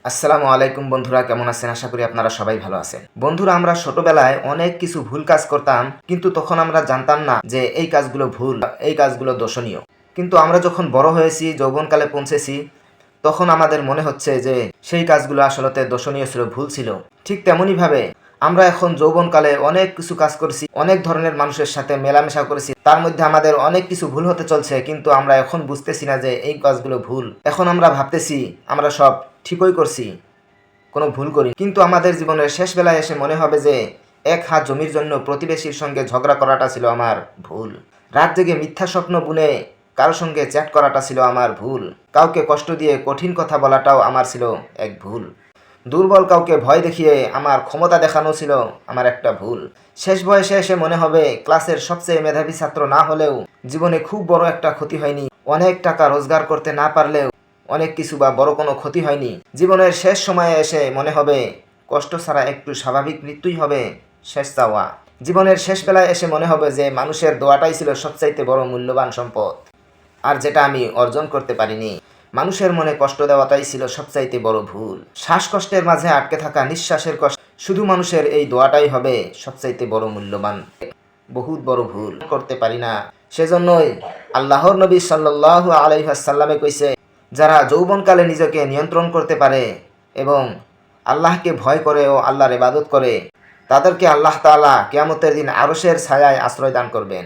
আসসালামু আলাইকুম বন্ধুরা, কেমন আছেন? আশা করি আপনারা সবাই ভালো আছেন। বন্ধুরা, আমরা ছোটবেলায় অনেক কিছু ভুল কাজ করতাম, কিন্তু তখন আমরা জানতাম না যে এই কাজগুলো ভুল, এই কাজগুলো দোষণীয়। কিন্তু আমরা যখন বড় হয়েছি, যৌবনকালে পৌঁছেছি, তখন আমাদের মনে হচ্ছে যে সেই কাজগুলো আসলে দোষণীয় ছিল, ভুল ছিল। ঠিক তেমনইভাবে আমরা এখন যৌবনকালে অনেক কিছু কাজ করেছি, অনেক ধরনের মানুষের সাথে মেলামেশা করেছি, তার মধ্যে আমাদের অনেক কিছু ভুল হতে চলছে, কিন্তু আমরা এখন বুঝতেছি না যে এই কাজগুলো ভুল। এখন আমরা ভাবতেছি আমরা সব ঠিকই করছি, কোনো ভুল করি। কিন্তু আমাদের জীবনের শেষ বেলায় এসে মনে হবে যে এক হাত জমির জন্য প্রতিবেশীর সঙ্গে ঝগড়া করাটা ছিল আমার ভুল। রাত জেগে মিথ্যা স্বপ্ন বুনে কারোর সঙ্গে চ্যাট করাটা ছিল আমার ভুল। কাউকে কষ্ট দিয়ে কঠিন কথা বলাটাও আমার ছিল এক ভুল। দুর্বল কাউকে ভয় দেখিয়ে আমার ক্ষমতা দেখানো ছিল আমার একটা ভুল। শেষ বয়সে এসে মনে হবে ক্লাসের সবচেয়ে মেধাবী ছাত্র না হলেও জীবনে খুব বড় একটা ক্ষতি হয়নি। অনেক টাকা রোজগার করতে না পারলেও অনেক কিছু বা বড় কোনো ক্ষতি হয়নি। জীবনের শেষ সময়ে এসে মনে হবে কষ্ট ছাড়া একটু স্বাভাবিক মৃত্যুই হবে শেষ চাওয়া। জীবনের শেষ বেলায় এসে মনে হবে যে মানুষের দোয়াটাই ছিল সবচাইতে বড় মূল্যবান সম্পদ, আর যেটা আমি অর্জন করতে পারিনি। মানুষের মনে কষ্ট দেওয়াটাই ছিল সবচাইতে বড় ভুল। শ্বাসকষ্টের মাঝে আটকে থাকা নিঃশ্বাসের কষ্ট, শুধু মানুষের এই দোয়াটাই হবে সবচাইতে বড় মূল্যবান। বহুত বড় ভুল করতে পারি না। সেজন্যই আল্লাহর নবী সাল্লাল্লাহু আলাইহি ওয়াসাল্লামে কইছে, যারা যৌবনকালে নিজেকে নিয়ন্ত্রণ করতে পারে এবং আল্লাহকে ভয় করে ও আল্লাহর ইবাদত করে, তাদেরকে আল্লাহ তাআলা কিয়ামতের দিন আরশের ছায়ায় আশ্রয় দান করবেন।